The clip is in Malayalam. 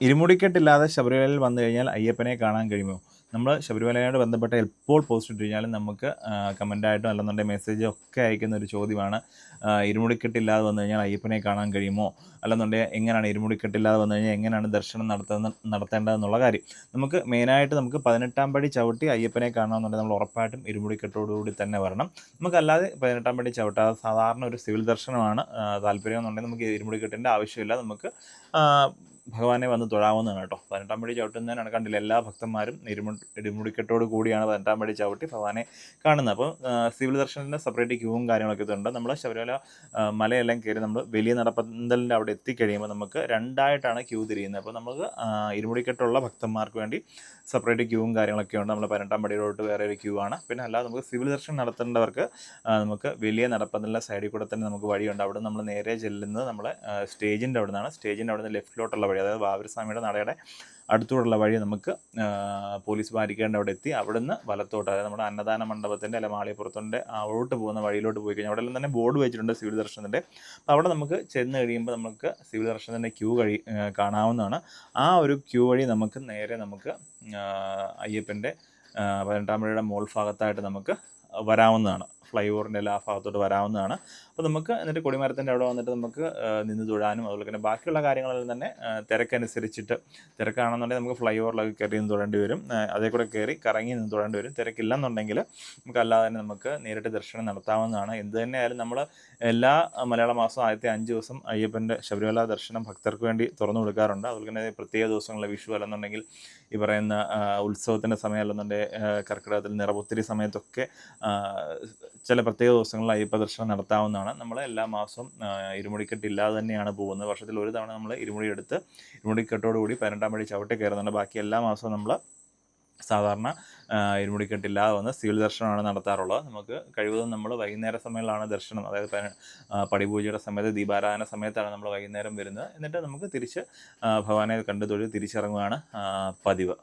ഇരുമുടിക്കെട്ടില്ലാതെ ശബരിമലയിൽ വന്നു കഴിഞ്ഞാൽ അയ്യപ്പനെ കാണാൻ കഴിയുമോ? നമ്മൾ ശബരിമലയോട് ബന്ധപ്പെട്ട് എപ്പോൾ പോസ്റ്റ് ഇട്ട് കഴിഞ്ഞാലും നമുക്ക് കമൻ്റായിട്ടും അല്ലെന്നുണ്ടെങ്കിൽ മെസ്സേജോ ഒക്കെ അയക്കുന്ന ഒരു ചോദ്യമാണ്. ഇരുമുടിക്കെട്ടില്ലാതെ വന്നു കഴിഞ്ഞാൽ അയ്യപ്പനെ കാണാൻ കഴിയുമോ? അല്ലെന്നുണ്ടെങ്കിൽ എങ്ങനെയാണ് ഇരുമുടിക്കെട്ടില്ലാതെ വന്നു കഴിഞ്ഞാൽ എങ്ങനെയാണ് ദർശനം നടത്തേണ്ടതെന്നുള്ള കാര്യം. നമുക്ക് മെയിനായിട്ട് നമുക്ക് 18-ാം പടി ചവിട്ടി അയ്യപ്പനെ കാണണമെന്നുണ്ടെങ്കിൽ നമ്മൾ ഉറപ്പായിട്ടും ഇരുമുടിക്കെട്ടോടുകൂടി തന്നെ വരണം. നമുക്കല്ലാതെ 18-ാം പടി ചവിട്ടാതെ സാധാരണ ഒരു സിവിൽ ദർശനമാണ് താല്പര്യം എന്നുണ്ടെങ്കിൽ നമുക്ക് ഇരുമുടിക്കെട്ടിൻ്റെ ആവശ്യമില്ല. നമുക്ക് ഭഗവാനെ വന്ന് തൊഴാവുന്നതാണ് കേട്ടോ. 18-ാം പടി ചവിട്ടുന്നതിനാണ് കണ്ടില്ല, എല്ലാ ഭക്തന്മാരും ഇരുമുടിക്കെട്ടോട് കൂടിയാണ് 18-ാം പടി ചവിട്ടി ഭഗവാനെ കാണുന്നത്. അപ്പോൾ സിവിൽ ദർശനത്തിന് സെപ്പറേറ്റ് ക്യൂവും കാര്യങ്ങളൊക്കെ ഇതുണ്ട്. നമ്മൾ ശബരിമല മലയെല്ലാം കയറി നമ്മൾ വലിയ നടപ്പന്തലിൻ്റെ അവിടെ എത്തിക്കഴിയുമ്പോൾ നമുക്ക് രണ്ടായിട്ടാണ് ക്യൂ തിരിയുന്നത്. അപ്പോൾ നമുക്ക് ഇരുമുടിക്കെട്ടുള്ള ഭക്തന്മാർക്ക് വേണ്ടി സെപ്പറേറ്റ് ക്യൂവും കാര്യങ്ങളൊക്കെ ഉണ്ട്. നമ്മൾ 18-ാം പടിയിലോട്ട് വേറെ ഒരു ക്യൂ ആണ്. പിന്നെ അല്ലാതെ നമുക്ക് സിവിൽ ദർശനം നടത്തേണ്ടവർക്ക് നമുക്ക് വലിയ നടപ്പന്തലിൻ്റെ സൈഡിൽ കൂടെ തന്നെ നമുക്ക് വഴിയുണ്ട്. അവിടെ നമ്മൾ നേരെ ചെല്ലുന്നത് നമ്മളെ സ്റ്റേജിൻ്റെ അവിടെ നിന്നാണ്. സ്റ്റേജിൻ്റെ അവിടെ നിന്ന് ലെഫ്റ്റിലോട്ടുള്ള വഴി, അതായത് വാവൂർസ്വാമിയുടെ നടയുടെ അടുത്തൂടുള്ള വഴി നമുക്ക് പോലീസ് ബാരിക്കേഡിൻ്റെ അവിടെ എത്തി അവിടുന്ന് വലത്തോട്ട്, അതായത് നമ്മുടെ അന്നദാന മണ്ഡപത്തിൻ്റെ അല്ല മാളികപ്പുറത്തിൻ്റെ അവിടോട്ട് പോകുന്ന വഴിയിലോട്ട് പോയി കഴിഞ്ഞാൽ അവിടെ എല്ലാം തന്നെ ബോർഡ് വെച്ചിട്ടുണ്ട് സിവിൽ ദർശനത്തിൻ്റെ. അപ്പോൾ അവിടെ നമുക്ക് ചെന്ന് കഴിയുമ്പോൾ നമുക്ക് സിവിൽ ദർശനത്തിൻ്റെ ക്യൂ കാണാവുന്നതാണ്. ആ ഒരു ക്യൂ വഴി നമുക്ക് നേരെ നമുക്ക് അയ്യപ്പൻ്റെ 18-ാം പടിയുടെ മോൾ ഭാഗത്തായിട്ട് നമുക്ക് വരാവുന്നതാണ്. ഫ്ലൈ ഓവറിൻ്റെ എല്ലാ ഭാഗത്തോട്ട് വരാവുന്നതാണ്. അപ്പോൾ നമുക്ക് എന്നിട്ട് കൊടിമരത്തിൻ്റെ അവിടെ വന്നിട്ട് നമുക്ക് നിന്ന് തൊഴാനും അതുപോലെ തന്നെ ബാക്കിയുള്ള കാര്യങ്ങളെല്ലാം തന്നെ തിരക്കനുസരിച്ചിട്ട്, തിരക്കാണെന്നുണ്ടെങ്കിൽ നമുക്ക് ഫ്ലൈ ഓവറിലൊക്കെ കയറി നിന്ന് തൊഴേണ്ടി വരും, അതേ കൂടെ കയറി കറങ്ങി നിന്ന് തൊഴേണ്ടി വരും. തിരക്കില്ലെന്നുണ്ടെങ്കിൽ നമുക്ക് അല്ലാതെ തന്നെ നമുക്ക് നേരിട്ട് ദർശനം നടത്താവുന്നതാണ്. എന്ത് തന്നെയായാലും നമ്മൾ എല്ലാ മലയാള മാസം ആദ്യത്തെ 5 ദിവസം അയ്യപ്പൻ്റെ ശബരിമല ദർശനം ഭക്തർക്ക് വേണ്ടി തുറന്നു കൊടുക്കാറുണ്ട്. അതുപോലെ തന്നെ പ്രത്യേക ദിവസങ്ങളിൽ വിഷു അല്ലെന്നുണ്ടെങ്കിൽ ഈ പറയുന്ന ഉത്സവത്തിൻ്റെ സമയം അല്ലെന്നുണ്ടെങ്കിൽ കർക്കിടകത്തിൽ നിറപുത്തിരി സമയത്തൊക്കെ ചില പ്രത്യേക ദിവസങ്ങളിൽ അയ്യപ്പ ദർശനം നടത്താവുന്നതാണ്. നമ്മൾ എല്ലാ മാസവും ഇരുമുടിക്കെട്ടില്ലാതെ തന്നെയാണ് പോകുന്നത്. വർഷത്തിൽ ഒരു തവണ നമ്മൾ ഇരുമുടിയെടുത്ത് ഇരുമുടിക്കെട്ടോടുകൂടി 18-ാം പടി ചവിട്ടി കയറുന്നുണ്ട്. ബാക്കി എല്ലാ മാസവും നമ്മൾ സാധാരണ ഇരുമുടിക്കെട്ടില്ലാതെ വന്ന് സിവിൽ ദർശനമാണ് നടത്താറുള്ളത്. നമുക്ക് കഴിവതും നമ്മൾ വൈകുന്നേര സമയങ്ങളിലാണ് ദർശനം, അതായത് പടിപൂജയുടെ സമയത്ത് ദീപാരാധന സമയത്താണ് നമ്മൾ വൈകുന്നേരം വരുന്നത്. എന്നിട്ട് നമുക്ക് തിരിച്ച് ഭഗവാനെ കണ്ടു തൊഴുത് തിരിച്ചിറങ്ങുകയാണ് പതിവ്.